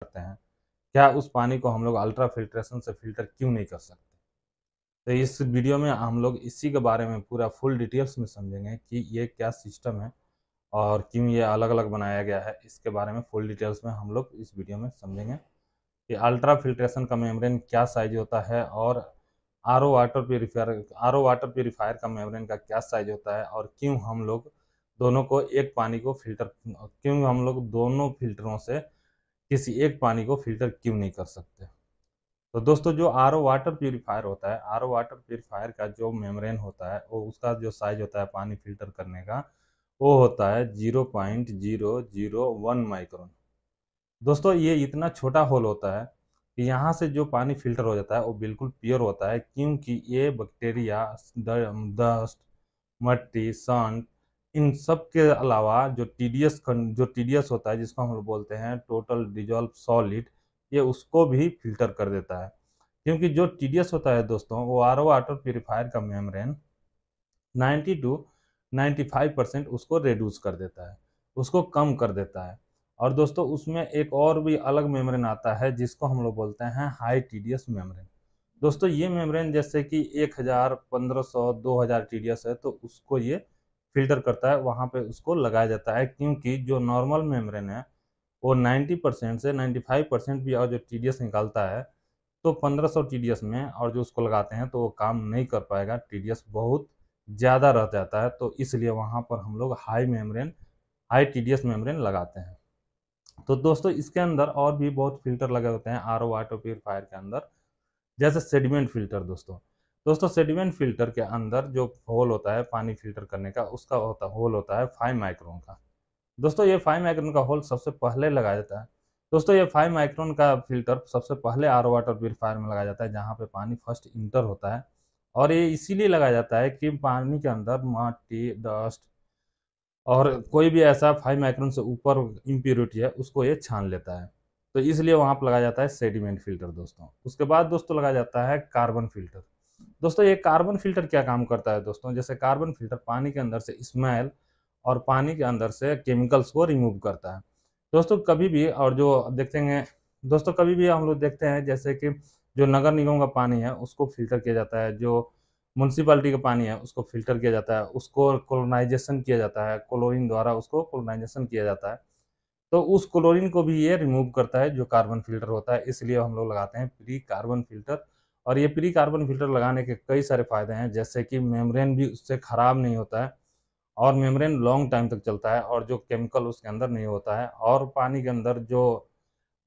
करते हैं, क्या उस पानी को हम लोग अल्ट्रा फिल्ट्रेशन से फ़िल्टर क्यों नहीं कर सकते? तो इस वीडियो में हम लोग इसी के बारे में पूरा फुल डिटेल्स में समझेंगे कि ये क्या सिस्टम है और क्यों ये अलग-अलग बनाया गया है। इसके बारे में फुल डिटेल्स में हम लोग इस वीडियो में समझेंगे कि अल्ट्रा फिल्ट्रेशन का मेम्ब्रेन क्या साइज़ होता है और आरओ वाटर प्यूरीफायर का मेम्ब्रेन का क्या साइज़ होता है और क्यों हम लोग दोनों फ़िल्टरों से किसी एक पानी को फ़िल्टर क्यों नहीं कर सकते। तो दोस्तों, जो आरओ वाटर प्यूरीफायर होता है, आरओ वाटर प्यूरीफायर का जो मेम्ब्रेन होता है, वो उसका जो साइज़ होता है पानी फ़िल्टर करने का, वो होता है 0.001 माइक्रोन। दोस्तों, ये इतना छोटा होल होता है कि यहाँ से जो पानी फ़िल्टर हो जाता है, वो बिल्कुल प्योर होता है, क्योंकि ये बैक्टीरिया, डस्ट, मट्टी, सॉल्ट, इन सब के अलावा जो टीडीएस होता है, जिसको हम लोग बोलते हैं टोटल डिसॉल्व सॉलिड, ये उसको भी फ़िल्टर कर देता है। क्योंकि जो टीडीएस होता है दोस्तों, वो आरओ वाटर प्यूरीफायर का मेम्ब्रेन 90 टू 95% उसको रिड्यूस कर देता है, उसको कम कर देता है। और दोस्तों, उसमें एक और भी अलग मेम्ब्रेन आता है जिसको हम लोग बोलते हैं हाई टीडीएस मेम्ब्रेन। दोस्तों, ये मेम्ब्रेन जैसे कि 1000, 1500, 2000 टीडीएस है, तो उसको ये फ़िल्टर करता है, वहाँ पे उसको लगाया जाता है, क्योंकि जो नॉर्मल मेम्ब्रेन है, वो 90% से 95% भी और जो टीडीएस निकालता है, तो 1500 टीडीएस में और जो उसको लगाते हैं तो वो काम नहीं कर पाएगा, टीडीएस बहुत ज़्यादा रह जाता है, तो इसलिए वहाँ पर हम लोग हाई टीडीएस मेम्ब्रेन लगाते हैं। तो दोस्तों, इसके अंदर और भी बहुत फ़िल्टर लगे होते हैं आरओ वाटर प्यूरीफायर के अंदर, जैसे सेडिमेंट फ़िल्टर दोस्तों सेडिमेंट फ़िल्टर के अंदर जो होल होता है पानी फ़िल्टर करने का, उसका होल होता है 5 माइक्रोन का। दोस्तों, ये 5 माइक्रोन का होल सबसे पहले लगाया जाता है। दोस्तों, ये 5 माइक्रोन का फ़िल्टर सबसे पहले आरओ वाटर प्यूरीफायर में लगाया जाता है, जहाँ पे पानी फर्स्ट इंटर होता है। और ये इसीलिए लगाया जाता है कि पानी के अंदर मट्टी, डस्ट और कोई भी ऐसा 5 माइक्रोन से ऊपर इम्प्योरिटी है, उसको ये छान लेता है। तो इसलिए वहाँ पे लगाया जाता है सेडिमेंट फ़िल्टर दोस्तों। उसके बाद दोस्तों लगाया जाता है कार्बन फ़िल्टर। दोस्तों, ये कार्बन फ़िल्टर क्या काम करता है दोस्तों? जैसे कार्बन फ़िल्टर पानी के अंदर से स्मेल और पानी के अंदर से केमिकल्स को रिमूव करता है। दोस्तों, कभी भी और जो देखेंगे दोस्तों कभी भी हम लोग देखते हैं जैसे कि जो नगर निगम का पानी है, उसको फ़िल्टर किया जाता है, जो म्युनिसिपैलिटी का पानी है, उसको फ़िल्टर किया जाता है, उसको क्लोरिनाइज़ेशन किया जाता है, क्लोरीन द्वारा उसको क्लोरिनाइज़ेशन किया जाता है। तो उस क्लोरीन को भी ये रिमूव करता है जो कार्बन फ़िल्टर होता है, इसलिए हम लोग लगाते हैं प्री कार्बन फ़िल्टर। और ये प्री कार्बन फ़िल्टर लगाने के कई सारे फ़ायदे हैं, जैसे कि मेम्ब्रेन भी उससे ख़राब नहीं होता है और मेम्ब्रेन लॉन्ग टाइम तक चलता है और जो केमिकल उसके अंदर नहीं होता है। और पानी के अंदर जो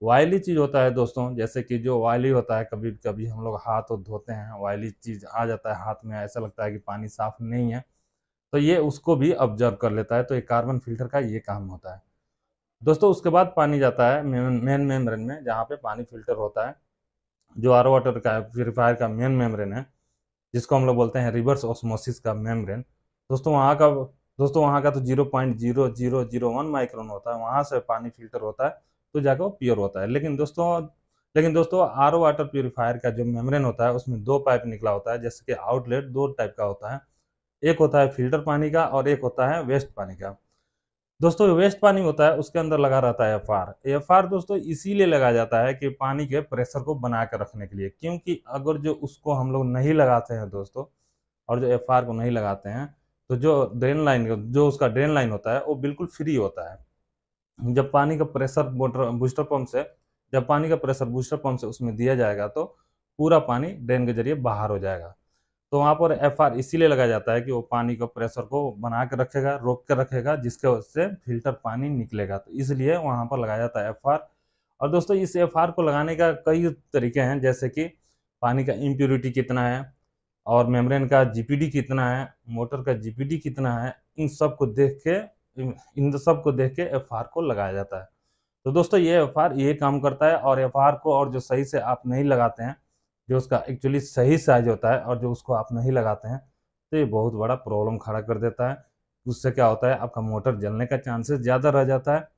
ऑयली चीज़ होता है दोस्तों, जैसे कि जो ऑयली होता है, कभी-कभी हम लोग हाथ धोते हैं, ऑयली चीज़ आ जाता है हाथ में, ऐसा लगता है कि पानी साफ़ नहीं है, तो ये उसको भी ऑब्ज़र्व कर लेता है, तो ये कार्बन फ़िल्टर का ये काम होता है। दोस्तों, उसके बाद पानी जाता है मेन मेम्ब्रेन में, जहाँ पे पानी फ़िल्टर होता है, जो आरओ वाटर का प्यूरीफायर का मेन मेम्ब्रेन है, जिसको हम लोग बोलते हैं रिवर्स ऑस्मोसिस का मेम्ब्रेन। दोस्तों वहाँ का तो 0.0001 माइक्रोन होता है, वहाँ से पानी फ़िल्टर होता है, तो जाके वो प्योर होता है। लेकिन दोस्तों आरओ वाटर प्यूरीफायर का जो मेम्ब्रेन होता है, उसमें 2 पाइप निकला होता है, जैसे कि आउटलेट 2 टाइप का होता है। एक होता है फ़िल्टर पानी का और एक होता है वेस्ट पानी का। दोस्तों, वेस्ट पानी होता है, उसके अंदर लगा रहता है एफआर। एफआर दोस्तों इसीलिए लगाया जाता है कि पानी के प्रेशर को बना के रखने के लिए, क्योंकि अगर जो उसको हम लोग नहीं लगाते हैं दोस्तों, और जो एफआर को नहीं लगाते हैं, तो जो उसका ड्रेन लाइन होता है, वो बिल्कुल फ्री होता है। जब पानी का प्रेशर बूस्टर पंप से उसमें दिया जाएगा, तो पूरा पानी ड्रेन के ज़रिए बाहर हो जाएगा। तो वहाँ पर एफआर इसीलिए लगाया जाता है कि वो पानी का प्रेशर को बना के रखेगा, रोक के रखेगा, जिसके वजह से फ़िल्टर पानी निकलेगा। तो इसलिए वहाँ पर लगाया जाता है एफआर। और दोस्तों, इस एफआर को लगाने का कई तरीके हैं, जैसे कि पानी का इम्प्योरिटी कितना है और मेम्ब्रेन का जीपीडी कितना है, मोटर का जीपीडी कितना है, इन सब को देख के एफआर को लगाया जाता है। तो दोस्तों, ये एफआर ये काम करता है। और एफआर को और जो सही से आप नहीं लगाते हैं, जो उसका एक्चुअली सही साइज़ होता है और जो उसको आप नहीं लगाते हैं, तो ये बहुत बड़ा प्रॉब्लम खड़ा कर देता है। उससे क्या होता है, आपका मोटर जलने का चांसेस ज़्यादा रह जाता है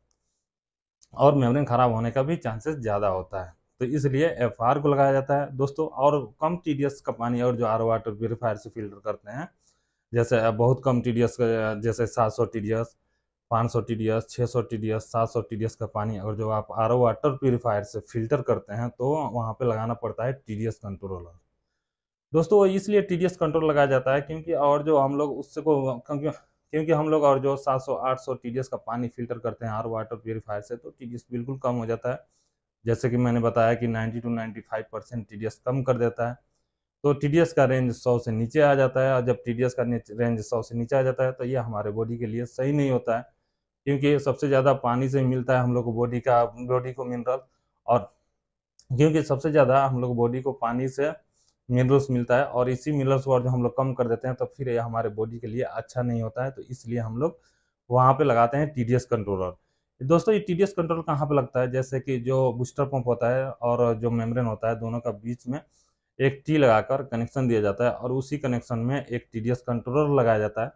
और मेम्ब्रेन खराब होने का भी चांसेस ज़्यादा होता है। तो इसलिए एफआर को लगाया जाता है दोस्तों। और कम टीडीएस का पानी और जो आरओ वाटर प्यूरीफायर से फ़िल्टर करते हैं, जैसे बहुत कम टीडीएस का, जैसे 700 टीडीएस, 500 TDS, 600 TDS, 700 TDS का पानी अगर जो आप RO वाटर प्यूरिफायर से फिल्टर करते हैं तो वहाँ पे लगाना पड़ता है TDS कंट्रोलर। दोस्तों वो इसलिए TDS कंट्रोल लगाया जाता है क्योंकि और जो हम लोग उससे को क्योंकि क्योंकि हम लोग और जो 700-800 TDS का पानी फिल्टर करते हैं RO वाटर प्यूरिफायर से, तो TDS बिल्कुल कम हो जाता है। जैसे कि मैंने बताया कि 90 to 95% TDS कम कर देता है। तो TDS का रेंज 100 से नीचे आ जाता है, और जब TDS का रेंज 100 से नीचे आ जाता है तो ये हमारे बॉडी के लिए सही नहीं होता है, क्योंकि सबसे ज़्यादा पानी से मिलता है हम लोग को बॉडी को मिनरल, और क्योंकि सबसे ज़्यादा हम लोग बॉडी को पानी से मिनरल्स मिलता है, और इसी मिनरल्स को जो हम लोग कम कर देते हैं तो फिर ये हमारे बॉडी के लिए अच्छा नहीं होता है। तो इसलिए हम लोग वहाँ पे लगाते हैं TDS कंट्रोलर। दोस्तों ये TDS कंट्रोल कहाँ पे लगता है, जैसे कि जो बूस्टर पंप होता है और जो मेम्ब्रेन होता है, दोनों का बीच में एक टी लगाकर कनेक्शन दिया जाता है, और उसी कनेक्शन में एक TDS कंट्रोलर लगाया जाता है।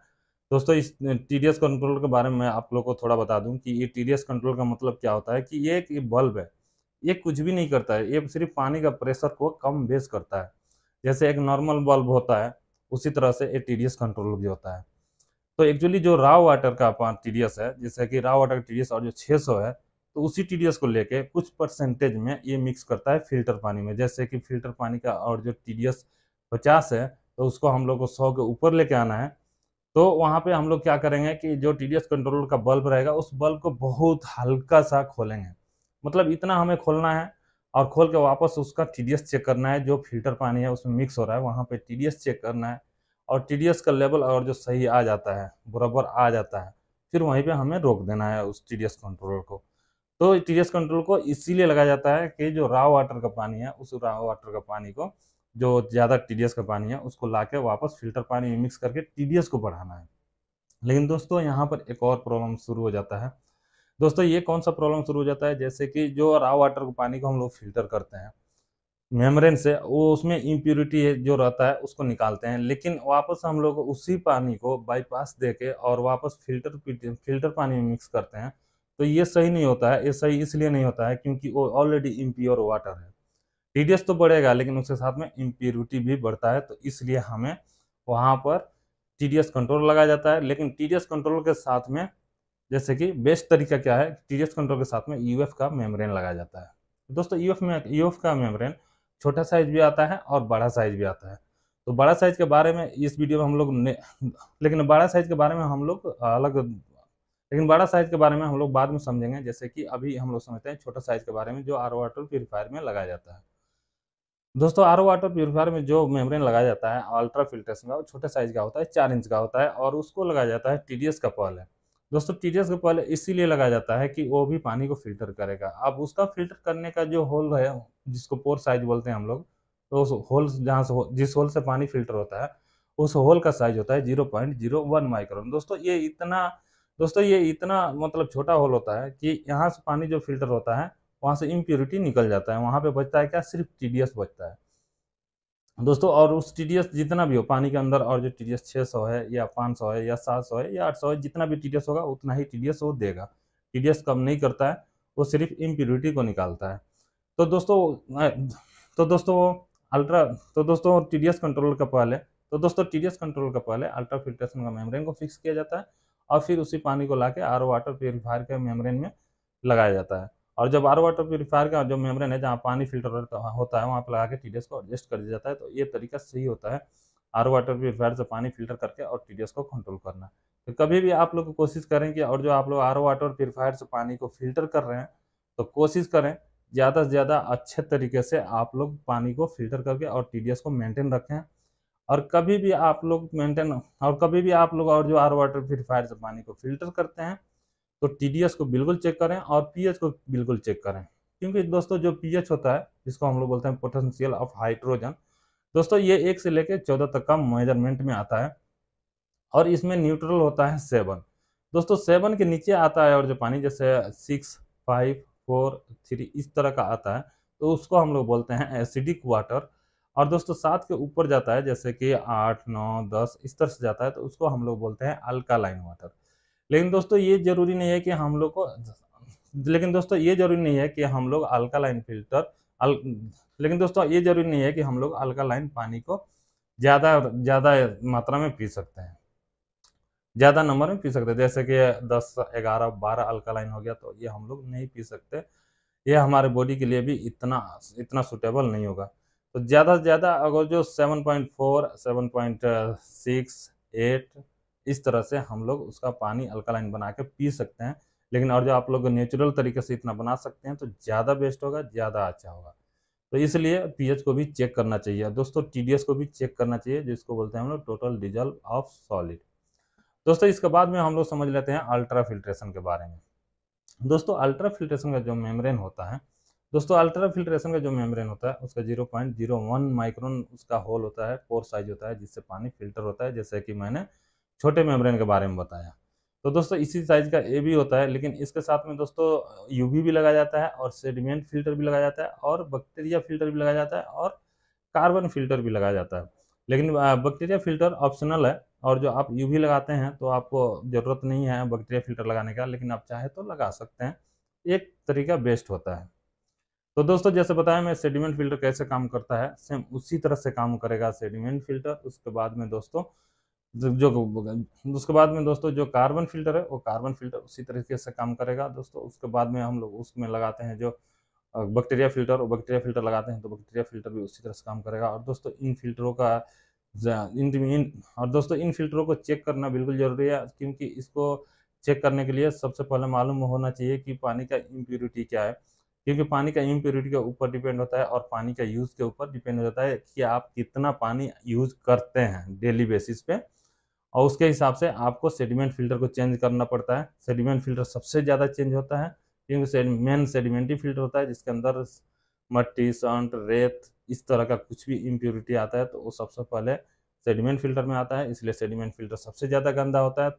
दोस्तों इस TDS कंट्रोलर के बारे में मैं आप लोग को थोड़ा बता दूं कि ये TDS कंट्रोलर का मतलब क्या होता है, कि ये एक बल्ब है। ये कुछ भी नहीं करता है, ये सिर्फ पानी का प्रेशर को कम बेस करता है। जैसे एक नॉर्मल बल्ब होता है, उसी तरह से ये TDS कंट्रोलर भी होता है। तो एक्चुअली जो रॉ वाटर का TDS है, जैसे कि रॉ वाटर का TDS और जो 600 है, तो उसी TDS को लेके कुछ परसेंटेज में ये मिक्स करता है फिल्टर पानी में। जैसे कि फिल्टर पानी का और जो TDS 50 है, तो उसको हम लोग को 100 के ऊपर लेके आना है। तो वहाँ पे हम लोग क्या करेंगे कि जो TDS कंट्रोलर का बल्ब रहेगा, उस बल्ब को बहुत हल्का सा खोलेंगे, मतलब इतना हमें खोलना है, और खोल के वापस उसका TDS चेक करना है, जो फिल्टर पानी है उसमें मिक्स हो रहा है वहाँ पे TDS चेक करना है, और TDS का लेवल और जो सही आ जाता है, बराबर आ जाता है, फिर वहीं पे हमें रोक देना है उस TDS कंट्रोलर को। तो TDS कंट्रोल को इसीलिए लगाया जाता है कि जो रॉ वाटर का पानी है, उस रॉ वाटर का पानी को, जो ज़्यादा TDS का पानी है, उसको लाके वापस फिल्टर पानी में मिक्स करके TDS को बढ़ाना है। लेकिन दोस्तों यहाँ पर एक और प्रॉब्लम शुरू हो जाता है। दोस्तों ये कौन सा प्रॉब्लम शुरू हो जाता है, जैसे कि जो रॉ वाटर के पानी को हम लोग फिल्टर करते हैं मेम्ब्रेन से, वो उसमें इम्प्यूरिटी जो रहता है उसको निकालते हैं, लेकिन वापस हम लोग उसी पानी को बाईपास देके और वापस फिल्टर पानी में मिक्स करते हैं। तो ये सही नहीं होता है। ये सही इसलिए नहीं होता है क्योंकि वो ऑलरेडी इम्प्योर वाटर है। TDS तो बढ़ेगा, लेकिन उसके साथ में इम्प्योरिटी भी बढ़ता है, तो इसलिए हमें वहाँ पर TDS कंट्रोल लगाया जाता है। लेकिन TDS कंट्रोल के साथ में, जैसे कि बेस्ट तरीका क्या है, TDS कंट्रोल के साथ में UF का मेम्ब्रेन लगाया जाता है। दोस्तों UF का मेम्ब्रेन छोटा साइज भी आता है और बड़ा साइज भी आता है। तो बड़ा साइज के बारे में इस वीडियो में हम लोग ने लेकिन बड़ा साइज के बारे में हम लोग अलग लेकिन बड़ा साइज के बारे में हम लोग बाद में समझेंगे। जैसे कि अभी हम लोग समझते हैं छोटा साइज के बारे में, जो RO वाटर प्यूरिफायर में लगाया जाता है। दोस्तों RO वाटर प्यूरिफायर में जो मेम्ब्रेन लगाया जाता है अल्ट्रा फिल्ट्रेशन का, वो छोटे साइज का होता है, 4 इंच का होता है, और उसको लगाया जाता है TDS का पहले। दोस्तों TDS का पहले इसीलिए लगाया जाता है कि वो भी पानी को फिल्टर करेगा। अब उसका फिल्टर करने का जो होल है, जिसको पोर साइज बोलते हैं हम लोग, तो उस होल जहाँ से जिस होल से पानी फिल्टर होता है, उस होल का साइज होता है 0.01 माइक्रोन। दोस्तों ये इतना मतलब छोटा होल होता है कि यहाँ से पानी जो फिल्टर होता है, वहाँ से इम्प्यूरिटी निकल जाता है। वहाँ पे बचता है क्या, सिर्फ TDS बचता है दोस्तों। और उस TDS जितना भी हो पानी के अंदर, और जो TDS 600 है या 500 है या 700 है या 800 है, जितना भी TDS होगा उतना ही TDS वो देगा। TDS कम नहीं करता है, वो सिर्फ इम्प्यूरिटी को निकालता है। तो दोस्तों तो दोस्तों अल्ट्रा तो दोस्तों TDS कंट्रोलर का पहले अल्ट्रा फिल्ट्रेशन का मेम्ब्रेन को फिक्स किया जाता है, और फिर उसी पानी को लाके RO वाटर प्यूरिफायर के मेम्ब्रेन में लगाया जाता है। और जब RO वाटर प्यूरिफायर का जो मेम्ब्रेन है, जहाँ पानी फिल्टर होता है, वहाँ पे लगा के TDS को एडजस्ट कर दिया जाता है। तो ये तरीका सही होता है RO वाटर प्यूरिफायर से पानी फिल्टर करके और TDS को कंट्रोल करना। तो कभी भी आप लोग कोशिश करें कि, और जो आप लोग RO वाटर प्यूरिफायर से पानी को फिल्टर कर रहे हैं, तो कोशिश करें ज़्यादा से ज़्यादा अच्छे तरीके से आप लोग पानी को फिल्टर करके और TDS को मेंटेन रखें। और कभी भी आप लोग और जो RO वाटर प्यूरिफायर से पानी को फिल्टर करते हैं, तो TDS को बिल्कुल चेक करें और pH को बिल्कुल चेक करें। क्योंकि दोस्तों जो pH होता है, जिसको हम लोग बोलते हैं पोटेंशियल ऑफ हाइड्रोजन, दोस्तों ये 1 से लेकर 14 तक का मेजरमेंट में आता है, और इसमें न्यूट्रल होता है 7। दोस्तों 7 के नीचे आता है और जो पानी जैसे 6, 5, 4, 3 इस तरह का आता है, तो उसको हम लोग बोलते हैं एसिडिक वाटर। और दोस्तों 7 के ऊपर जाता है, जैसे कि 8, 9, 10 इस तरह से जाता है, तो उसको हम लोग बोलते हैं अल्कालाइन वाटर। लेकिन दोस्तों ये जरूरी नहीं है कि हम लोग को लेकिन दोस्तों ये जरूरी नहीं है कि हम लोग अल्कालाइन अल लेकिन दोस्तों ये जरूरी नहीं है कि हम लोग अल्कालाइन पानी को ज़्यादा ज़्यादा मात्रा में पी सकते हैं। ज़्यादा नंबर में पी सकते हैं, जैसे कि 10, 11, 12 अल्कलाइन हो गया, तो ये हम लोग नहीं पी सकते। ये हमारे बॉडी के लिए भी इतना इतना सूटेबल नहीं होगा। तो ज़्यादा से ज़्यादा अगर जो 7.4, 7.6, 8 इस तरह से हम लोग उसका पानी अल्कलाइन बना के पी सकते हैं। लेकिन और जो आप लोग नेचुरल तरीके से इतना बना सकते हैं तो ज़्यादा बेस्ट होगा, ज़्यादा अच्छा होगा। तो इसलिए पीएच को भी चेक करना चाहिए। दोस्तों टीडीएस को भी चेक करना चाहिए, जिसको बोलते हैं हम लोग टोटल डिज़ॉल्व ऑफ सॉलिड। दोस्तों इसके बाद में हम लोग समझ लेते हैं अल्ट्रा फिल्ट्रेशन के बारे में। दोस्तों अल्ट्रा फिल्ट्रेशन का जो मेम्ब्रेन होता है, दोस्तों अल्ट्रा फिल्ट्रेशन का जो मेम्ब्रेन होता है उसका 0.01 माइक्रोन उसका होल होता है, पोर साइज होता है, जिससे पानी फिल्टर होता है, जैसे कि मैंने छोटे मेम्ब्रेन के बारे में बताया। तो दोस्तों इसी साइज का ए भी होता है, लेकिन इसके साथ में दोस्तों यूवी भी लगाया जाता है और सेडिमेंट फिल्टर भी लगाया जाता है और बैक्टीरिया फिल्टर भी लगाया जाता है और कार्बन फिल्टर भी लगाया जाता है। लेकिन बैक्टीरिया फिल्टर ऑप्शनल है, और जो आप यूवी लगाते हैं तो आपको ज़रूरत नहीं है बैक्टीरिया फिल्टर लगाने का, लेकिन आप चाहे तो लगा सकते हैं। एक तरीका बेस्ट होता है। तो दोस्तों जैसे बताया मैं सेडिमेंट फ़िल्टर कैसे काम करता है, सेम उसी तरह से काम करेगा सेडिमेंट फ़िल्टर। उसके बाद में दोस्तों ज जो उसके बाद में दोस्तों जो कार्बन फ़िल्टर है, वो कार्बन फ़िल्टर उसी तरीके से काम करेगा दोस्तों। उसके बाद में हम लोग उसमें लगाते हैं जो बैक्टीरिया फ़िल्टर, वो बैक्टीरिया फ़िल्टर लगाते हैं तो बैक्टीरिया फ़िल्टर भी उसी तरह से काम करेगा। और दोस्तों इन फ़िल्टरों का ज इन इन और दोस्तों इन फ़िल्टरों को चेक करना बिल्कुल ज़रूरी है, क्योंकि इसको चेक करने के लिए सबसे पहले मालूम होना चाहिए कि पानी का इम्प्योरिटी क्या है। क्योंकि पानी का इम्प्योरिटी के ऊपर डिपेंड होता है और पानी का यूज़ के ऊपर डिपेंड हो जाता है कि आप कितना पानी यूज़ करते हैं डेली बेसिस पे, और उसके हिसाब से आपको सेडिमेंट फ़िल्टर को चेंज करना पड़ता है। सेडिमेंट फ़िल्टर सबसे ज़्यादा चेंज होता है, क्योंकि मेन सेडिमेंटी फ़िल्टर होता है जिसके अंदर मट्टी, सॉल्ट, रेत इस तरह का कुछ भी इम्प्योरिटी आता है तो वो सबसे पहले सेडिमेंट फ़िल्टर में आता है, इसलिए सेडिमेंट फ़िल्टर सबसे ज़्यादा गंदा होता है।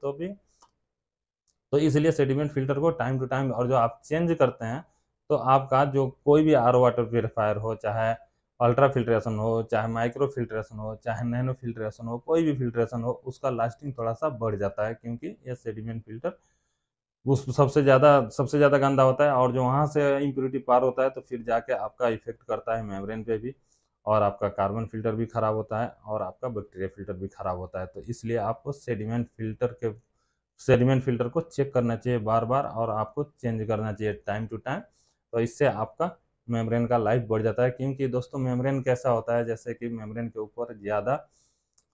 तो इसलिए सेडिमेंट फ़िल्टर को टाइम टू टाइम और जो आप चेंज करते हैं, तो आपका जो कोई भी आरओ वाटर प्यूरीफायर हो, चाहे अल्ट्रा फ़िल्ट्रेशन हो, चाहे माइक्रो फ़िल्ट्रेशन हो, चाहे नैनो फ़िल्ट्रेशन हो, कोई भी फ़िल्ट्रेशन हो, उसका लास्टिंग थोड़ा-सा बढ़ जाता है, क्योंकि ये सेडिमेंट फ़िल्टर उस सबसे ज़्यादा गंदा होता है, और जो वहाँ से इम्प्योरिटी पार होता है तो फिर जाके आपका इफ़ेक्ट करता है मेम्ब्रेन पे भी, और आपका कार्बन फ़िल्टर भी खराब होता है और आपका बैक्टीरिया फ़िल्टर भी खराब होता है। तो इसलिए आपको सेडिमेंट फ़िल्टर को चेक करना चाहिए बार-बार, और आपको चेंज करना चाहिए टाइम टू टाइम। तो इससे आपका मेम्ब्रेन का लाइफ बढ़ जाता है, क्योंकि दोस्तों मेम्ब्रेन कैसा होता है, जैसे कि मेम्ब्रेन के ऊपर ज़्यादा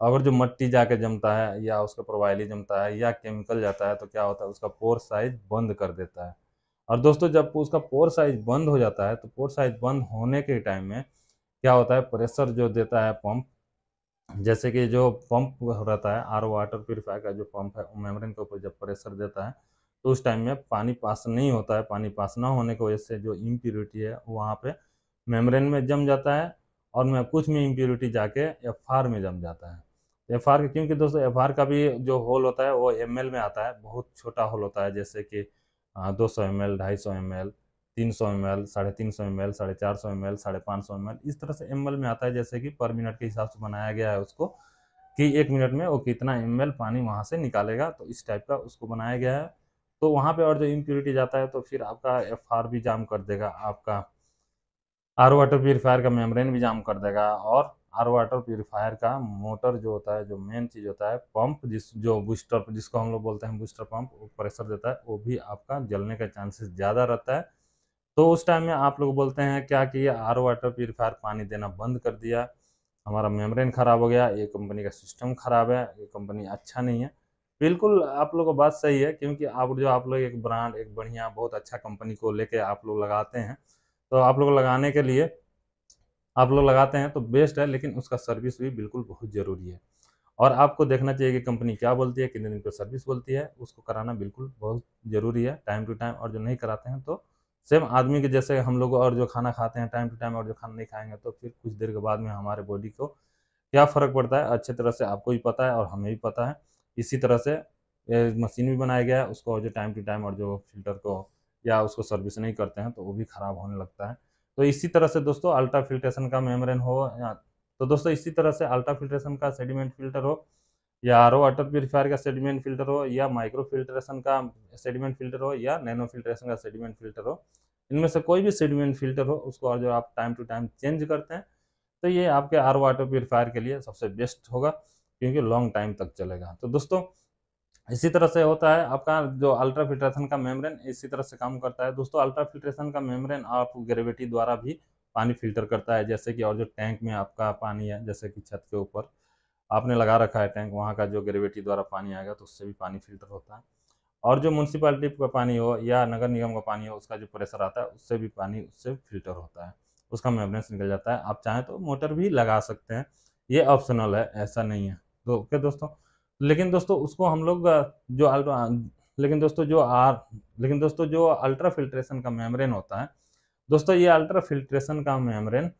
अगर जो मट्टी जाके जमता है या उसका प्रोबाइली जमता है या केमिकल जाता है तो क्या होता है, उसका पोर साइज़ बंद कर देता है। और दोस्तों जब उसका पोर साइज़ बंद हो जाता है तो पोर साइज़ बंद होने के टाइम में क्या होता है, प्रेशर जो देता है पंप, जैसे कि जो पंप रहता है आरओ वाटर प्यूरीफायर का जो पंप है, वो मेम्ब्रेन के ऊपर जब प्रेशर देता है तो उस टाइम में पानी पास नहीं होता है। पानी पास ना होने की वजह से जो इम्प्योरिटी है वो वहाँ पे मेम्ब्रेन में जम जाता है, और में कुछ में इम्प्योरिटी जाके एफआर में जम जाता है। एफआर, क्योंकि दोस्तों एफआर का भी जो होल होता है वो एमएल में आता है, बहुत छोटा होल होता है, जैसे कि 200 ML, 250 ML, 300 ML, 350 ML, 450 ML, 550 ML, इस तरह से एमएल में आता है, जैसे कि पर मिनट के हिसाब से बनाया गया है उसको, कि 1 मिनट में वो कितना एमएल पानी वहाँ से निकालेगा, तो इस टाइप का उसको बनाया गया है। तो वहाँ पे और जो इम्प्योरिटी जाता है तो फिर आपका एफआर भी जाम कर देगा, आपका आरओ वाटर प्यूरीफायर का मेम्ब्रेन भी जाम कर देगा, और आरओ वाटर प्यूरीफायर का मोटर जो होता है, जो मेन चीज़ होता है पंप, जो बूस्टर जिसको हम लोग बोलते हैं बूस्टर पंप, वो प्रेशर देता है, वो भी आपका जलने का चांसेस ज़्यादा रहता है। तो उस टाइम में आप लोग बोलते हैं क्या कि ये आरओ वाटर प्यूरीफायर पानी देना बंद कर दिया, हमारा मेम्ब्रेन खराब हो गया, ये कंपनी का सिस्टम खराब है, ये कंपनी अच्छा नहीं है। बिल्कुल आप लोगों को बात सही है, क्योंकि आप लोग एक ब्रांड, एक बढ़िया बहुत अच्छा कंपनी को लेके आप लोग लगाते हैं, तो आप लोग लगाने के लिए आप लोग लगाते हैं तो बेस्ट है, लेकिन उसका सर्विस भी बिल्कुल बहुत ज़रूरी है। और आपको देखना चाहिए कि कंपनी क्या बोलती है, कितने दिन पे सर्विस बोलती है, उसको कराना बिल्कुल बहुत ज़रूरी है टाइम टू टाइम। और जो नहीं कराते हैं तो सेम आदमी के जैसे हम लोग, और जो खाना खाते हैं टाइम टू टाइम और जो खाना नहीं खाएँगे तो फिर कुछ देर के बाद में हमारे बॉडी को क्या फ़र्क पड़ता है, अच्छी तरह से आपको भी पता है और हमें भी पता है। इसी तरह से मशीन भी बनाया गया है, उसको जो टाइम टू टाइम और जो फ़िल्टर को या उसको सर्विस नहीं करते हैं तो वो भी ख़राब होने लगता है। तो इसी तरह से दोस्तों अल्ट्रा फ़िल्ट्रेशन का मेम्ब्रेन हो, या तो दोस्तों इसी तरह से अल्ट्रा फ़िल्ट्रेशन का सेडिमेंट फ़िल्टर हो, या आरओ वाटर प्यूरीफायर का सेडिमेंट फ़िल्टर हो, या माइक्रो फ़िल्ट्रेशन का सेडिमेंट फ़िल्टर हो, या नैनो फ़िल्ट्रेशन का सेडिमेंट फ़िल्टर हो, इनमें से कोई भी सेडिमेंट फ़िल्टर हो उसको और जो आप टाइम टू टाइम चेंज करते हैं तो ये आपके आरओ वाटर प्यूरीफायर के लिए सबसे बेस्ट होगा, क्योंकि लॉन्ग टाइम तक चलेगा। तो दोस्तों इसी तरह से होता है आपका जो अल्ट्रा फिल्ट्रेशन का मेम्ब्रेन, इसी तरह से काम करता है दोस्तों। अल्ट्रा फिल्ट्रेशन का मेम्ब्रेन आप ग्रेविटी द्वारा भी पानी फिल्टर करता है, जैसे कि और जो टैंक में आपका पानी है, जैसे कि छत के ऊपर आपने लगा रखा है टैंक, वहाँ का जो ग्रेविटी द्वारा पानी आएगा तो उससे भी पानी फिल्टर होता है। और जो म्यूनसिपैलिटी का पानी हो या नगर निगम का पानी हो, उसका जो प्रेशर आता है उससे भी पानी उससे फिल्टर होता है, उसका मेम्ब्रेन निकल जाता है। आप चाहें तो मोटर भी लगा सकते हैं, ये ऑप्शनल है, ऐसा नहीं है। तो ओके दोस्तों, लेकिन दोस्तों उसको हम लोग जो अल्ट्रा लेकिन दोस्तों जो आर लेकिन दोस्तों जो अल्ट्रा फिल्ट्रेशन का मेम्ब्रेन होता है दोस्तों, ये अल्ट्रा फिल्ट्रेशन का मेम्ब्रेन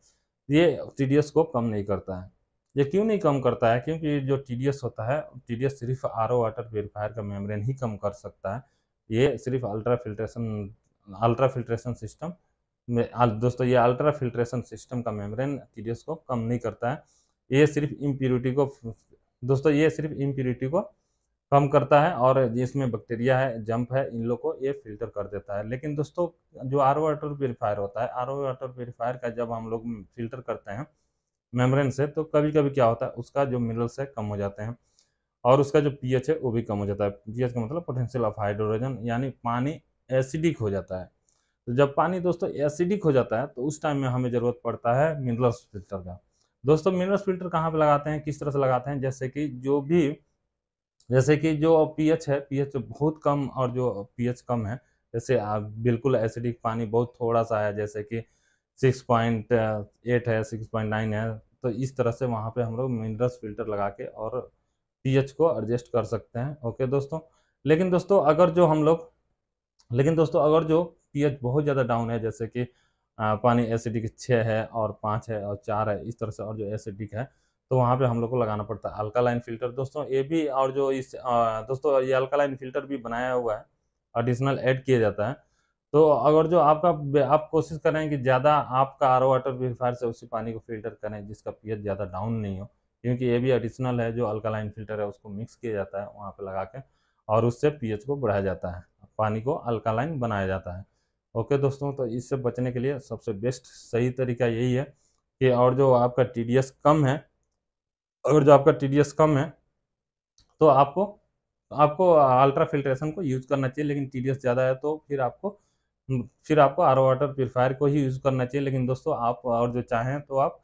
ये टीडीएस को कम नहीं करता है। ये क्यों नहीं कम करता है? क्योंकि जो टीडीएस होता है, टीडीएस सिर्फ आरओ वाटर प्यूरिफायर का मेम्ब्रेन ही कम कर सकता है। ये सिर्फ अल्ट्रा फिल्ट्रेशन सिस्टम में दोस्तों, ये अल्ट्रा फिल्ट्रेशन सिस्टम का मेम्ब्रेन टीडीएस को कम नहीं करता है। ये सिर्फ इम्प्यूरिटी को दोस्तों ये सिर्फ इम्प्यूरिटी को कम करता है, और जिसमें बैक्टीरिया है, जंप है, इन लोग को ये फिल्टर कर देता है। लेकिन दोस्तों जो आरओ वाटर प्यूरिफायर होता है, आरओ वाटर प्यूरिफायर का जब हम लोग फिल्टर करते हैं मेम्ब्रेन से, तो कभी कभी क्या होता है, उसका जो मिनरल्स है कम हो जाते हैं, और उसका जो पीएच है वो भी कम हो जाता है। पीएच का मतलब पोटेंशियल ऑफ हाइड्रोजन, यानी पानी एसिडिक हो जाता है। तो जब पानी दोस्तों एसिडिक हो जाता है तो उस टाइम में हमें ज़रूरत पड़ता है मिनरल्स फिल्टर का। दोस्तों मिनरल्स फिल्टर कहाँ पे लगाते हैं, किस तरह से लगाते हैं? जैसे कि जो पीएच है, पीएच बहुत कम और जो पीएच कम है, जैसे बिल्कुल एसिडिक पानी बहुत थोड़ा सा है, जैसे कि 6.8 है, 6.9 है, तो इस तरह से वहाँ पे हम लोग मिनरल्स फिल्टर लगा के और पीएच को एडजस्ट कर सकते हैं। ओके दोस्तों, लेकिन दोस्तों अगर जो हम लोग लेकिन दोस्तों अगर जो पीएच बहुत ज़्यादा डाउन है, जैसे कि पानी एसिडिक 6 है और 5 है और 4 है, इस तरह से, और जो एसिडिक है, तो वहाँ पे हम लोग को लगाना पड़ता है अल्कालाइन फ़िल्टर दोस्तों। ये भी, और जो दोस्तों ये अल्कालाइन फ़िल्टर भी बनाया हुआ है, एडिशनल ऐड किया जाता है। तो अगर जो आप कोशिश कर रहे हैं कि ज़्यादा आपका आरओ वाटर प्यूरीफायर से उसी पानी को फ़िल्टर करें जिसका पीएच ज़्यादा डाउन नहीं हो, क्योंकि ये भी एडिशनल है, जो अल्कालाइन फ़िल्टर है उसको मिक्स किया जाता है वहाँ पे लगा के, और उससे पीएच को बढ़ाया जाता है, पानी को अल्कालाइन बनाया जाता है। ओके दोस्तों, तो इससे बचने के लिए सबसे बेस्ट सही तरीका यही है कि, और जो आपका टीडीएस कम है अगर जो आपका टीडीएस कम है तो आपको आपको अल्ट्रा फिल्ट्रेशन को यूज़ करना चाहिए। लेकिन टीडीएस ज़्यादा है तो फिर आपको आरओ वाटर प्यूरीफायर को ही यूज़ करना चाहिए। लेकिन दोस्तों आप और जो चाहें तो आप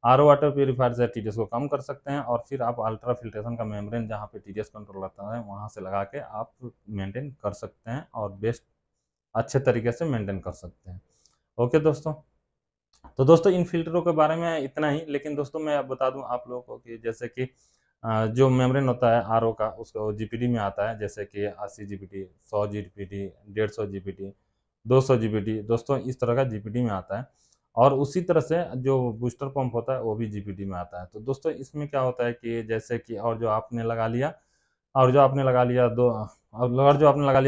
आरओ वाटर प्यूरीफायर से टीडीएस को कम कर सकते हैं, और फिर आप अल्ट्रा फिल्ट्रेशन का मेम्ब्रेन जहाँ पे टीडीएस कंट्रोल रहता है वहाँ से लगा के आप मेंटेन कर सकते हैं, और बेस्ट अच्छे तरीके से मेंटेन कर सकते हैं। ओके दोस्तों, तो दोस्तों इन फ़िल्टरों के बारे में इतना ही। लेकिन दोस्तों मैं अब बता दूँ आप लोगों को कि जैसे कि जो मेम्ब्रेन होता है आरओ का, उसको जीपीटी में आता है, जैसे कि 80 जीपीटी, 100 जीपीटी, 150 जीपीटी, 200 जीपीटी, दोस्तों इस तरह का जीपीटी में आता है। और उसी तरह से जो बूस्टर पंप होता है वो भी जीपीटी में आता है। तो दोस्तों इसमें क्या होता है कि जैसे कि, और जो आपने लगा लिया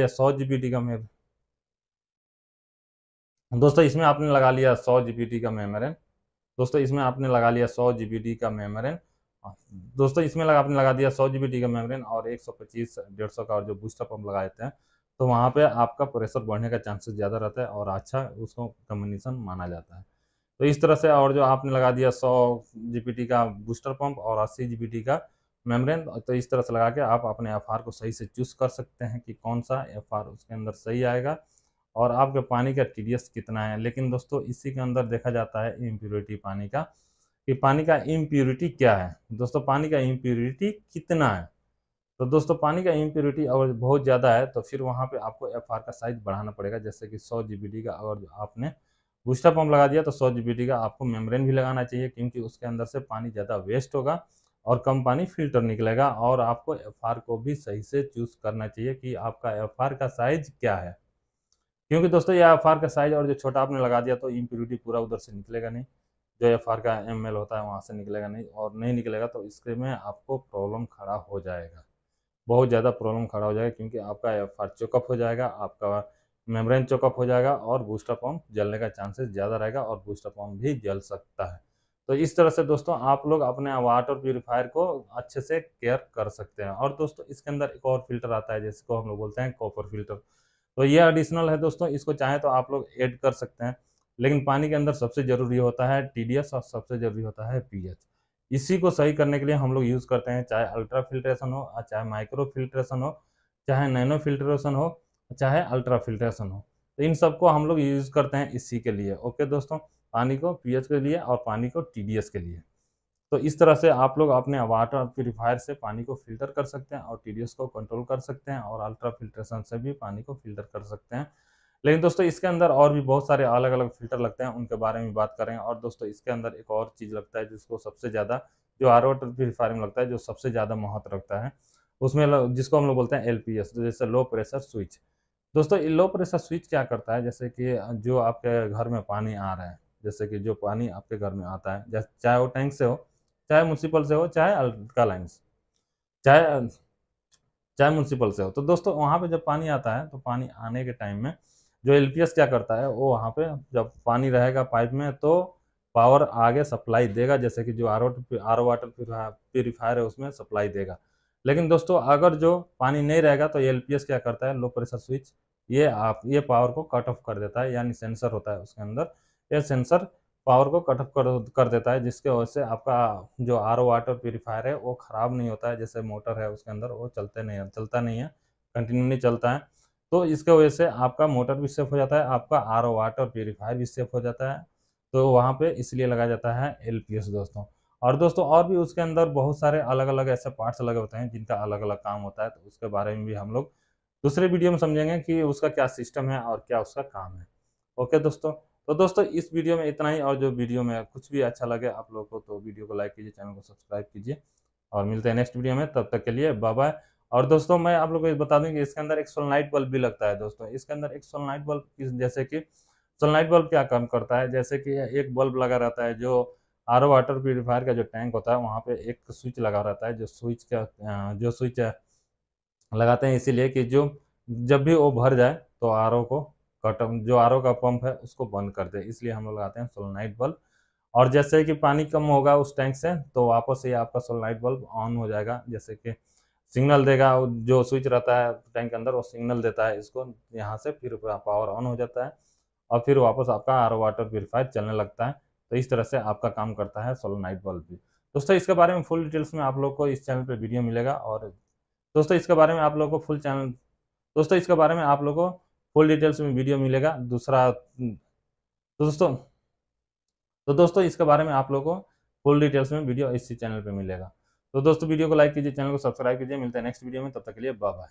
100 जीपीटी का मेम दोस्तों इसमें आपने लगा लिया 100 जीपीटी का मेम्ब्रेन दोस्तों इसमें आपने लगा लिया 100 जीबीटी का मेम्ब्रेन दोस्तों इसमें आपने लगा दिया 100 जीबीटी का मेम्ब्रेन और 125 150 का, और जो बूस्टर पंप लगाए थे, तो वहाँ पे आपका प्रेशर बढ़ने का चांसेस ज़्यादा रहता है और अच्छा उसको कम्बिनेशन माना जाता है। तो इस तरह से, और जो आपने लगा दिया 100 जीबीटी का बूस्टर पंप और 80 जीबीटी का मेम्ब्रेन, तो इस तरह से लगा के आप अपने एफआर को सही से चूज कर सकते हैं कि कौन सा एफआर उसके अंदर सही आएगा और आपके पानी का टीडीएस कितना है। लेकिन दोस्तों इसी के अंदर देखा जाता है इम्प्योरिटी पानी का, कि पानी का इम्प्योरिटी क्या है। दोस्तों पानी का इम्प्योरिटी कितना है, तो दोस्तों पानी का इम्प्योरिटी अगर बहुत ज़्यादा है तो फिर वहाँ पे आपको एफआर का साइज बढ़ाना पड़ेगा। जैसे कि 100 जीबीटी का अगर आपने बूस्टर पंप लगा दिया तो 100 जीबीटी का आपको मेम्ब्रेन भी लगाना चाहिए, क्योंकि उसके अंदर से पानी ज़्यादा वेस्ट होगा और कम पानी फिल्टर निकलेगा। और आपको एफआर को भी सही से चूज करना चाहिए कि आपका एफआर का साइज क्या है, क्योंकि दोस्तों ये एफआर का साइज और जो छोटा आपने लगा दिया तो इम्प्योरिटी पूरा उधर से निकलेगा नहीं, जो एफआर का एमएल होता है वहाँ से निकलेगा नहीं, और नहीं निकलेगा तो इसके में आपको प्रॉब्लम खड़ा हो जाएगा, बहुत ज़्यादा प्रॉब्लम खड़ा हो जाएगा, क्योंकि आपका एफआर चोकअप हो जाएगा, आपका मेम्ब्रेन चोकअप हो जाएगा और बूस्टर पंप जलने का चांसेस ज़्यादा रहेगा और बूस्टर पंप भी जल सकता है। तो इस तरह से दोस्तों आप लोग अपने वाटर प्यूरीफायर को अच्छे से केयर कर सकते हैं। और दोस्तों इसके अंदर एक और फिल्टर आता है जिसको हम लोग बोलते हैं कॉपर फिल्टर, तो ये एडिशनल है दोस्तों, इसको चाहे तो आप लोग ऐड कर सकते हैं। लेकिन पानी के अंदर सबसे ज़रूरी होता है टीडीएस और सबसे ज़रूरी होता है पीएच। इसी को सही करने के लिए हम लोग यूज़ करते हैं, चाहे अल्ट्रा फिल्ट्रेशन हो चाहे माइक्रो फिल्ट्रेशन हो, चाहे नैनो फिल्ट्रेशन हो, चाहे अल्ट्रा फिल्ट्रेशन हो। तो इन सबको हम लोग यूज़ करते हैं इसी के लिए। ओके दोस्तों, पानी को पीएच के लिए और पानी को टीडीएस के लिए। तो इस तरह से आप लोग अपने वाटर प्यूरीफायर से पानी को फ़िल्टर कर सकते हैं और टीडीएस को कंट्रोल कर सकते हैं और अल्ट्रा फिल्ट्रेशन से भी पानी को फ़िल्टर कर सकते हैं। लेकिन दोस्तों इसके अंदर और भी बहुत सारे अलग-अलग फ़िल्टर लगते हैं, उनके बारे में बात करेंगे। और दोस्तों इसके अंदर एक और चीज़ लगता है जिसको सबसे ज़्यादा, जो आरओ वाटर प्यूरीफायर में लगता है, जो सबसे ज़्यादा महत्व रखता है, उसमें जिसको हम लोग बोलते हैं एलपीएस, तो जैसे लो प्रेशर स्विच। दोस्तों ये लो प्रेशर स्विच क्या करता है, जैसे कि जो आपके घर में पानी आ रहा है, जैसे कि जो पानी आपके घर में आता है, चाहे वो टैंक से हो, चाहे म्युनिसिपल से हो, चाहे अल्कालाइन से, चाहे चाहे म्युनिसिपल से हो। तो दोस्तों वहाँ पे जब पानी आता है, तो पानी आने के टाइम में जो एलपीएस क्या करता है, वो वहाँ पे जब पानी रहेगा पाइप में तो पावर आगे सप्लाई देगा, जैसे कि जो आरओ वाटर प्यूरीफायर है उसमें सप्लाई देगा। लेकिन दोस्तों अगर जो पानी नहीं रहेगा तो एलपीएस क्या करता है, लो प्रेशर स्विच, ये पावर को कट ऑफ कर देता है, यानी सेंसर होता है उसके अंदर, ये सेंसर पावर को कट ऑफ कर देता है, जिसकी वजह से आपका जो आरओ वाटर प्यूरीफायर है वो ख़राब नहीं होता है। जैसे मोटर है उसके अंदर, वो चलता नहीं है, कंटिन्यूली चलता है। तो इसके वजह से आपका मोटर भी सेफ हो जाता है, आपका आरओ वाटर प्यूरीफायर भी सेफ हो जाता है। तो वहाँ पे इसलिए लगाया जाता है एलपीएस दोस्तों। और दोस्तों और भी उसके अंदर बहुत सारे अलग-अलग ऐसे पार्ट्स लगे होते हैं जिनका अलग-अलग काम होता है, तो उसके बारे में भी हम लोग दूसरे वीडियो में समझेंगे कि उसका क्या सिस्टम है और क्या उसका काम है। ओके दोस्तों, तो दोस्तों इस वीडियो में इतना ही। और जो वीडियो में कुछ भी अच्छा लगे आप लोगों को तो वीडियो को लाइक कीजिए, चैनल को सब्सक्राइब कीजिए और मिलते हैं नेक्स्ट वीडियो में। तब तक के लिए बाय बाय। और दोस्तों मैं आप लोगों को बता दूं कि इसके अंदर एक सोलेनोइड बल्ब भी लगता है दोस्तों। इसके अंदर एक सोलेनोइड बल्ब जैसे कि सोलेनोइड बल्ब क्या काम करता है, जैसे कि एक बल्ब लगा रहता है, जो आरओ वाटर प्यूरीफायर का जो टैंक होता है वहाँ पे एक स्विच लगा रहता है, जो स्विच लगाते हैं इसीलिए कि जो जब भी वो भर जाए तो जो आरओ का पंप है उसको बंद कर दे, इसलिए हम लोग लगाते हैं सोलेनोइड बल्ब। और जैसे कि पानी कम होगा उस टैंक से तो वापस से आपका सोलेनोइड बल्ब ऑन हो जाएगा, जैसे कि सिग्नल देगा, जो स्विच रहता है टैंक के अंदर वो सिग्नल देता है इसको, यहाँ से फिर पावर ऑन हो जाता है और फिर वापस आपका आरओ वाटर प्यूरीफायर चलने लगता है। तो इस तरह से आपका काम करता है सोलेनोइड बल्ब भी। दोस्तों इसके बारे में फुल डिटेल्स में आप लोग को इस चैनल पे वीडियो मिलेगा। और दोस्तों इसके बारे में आप लोगों को फुल डिटेल्स में वीडियो मिलेगा। दोस्तों तो दोस्तों इसके बारे में आप लोगों को फुल डिटेल्स में वीडियो इसी चैनल पे मिलेगा। तो दोस्तों वीडियो को लाइक कीजिए, चैनल को सब्सक्राइब कीजिए। मिलते हैं नेक्स्ट वीडियो में, तब तक के लिए बाय बाय।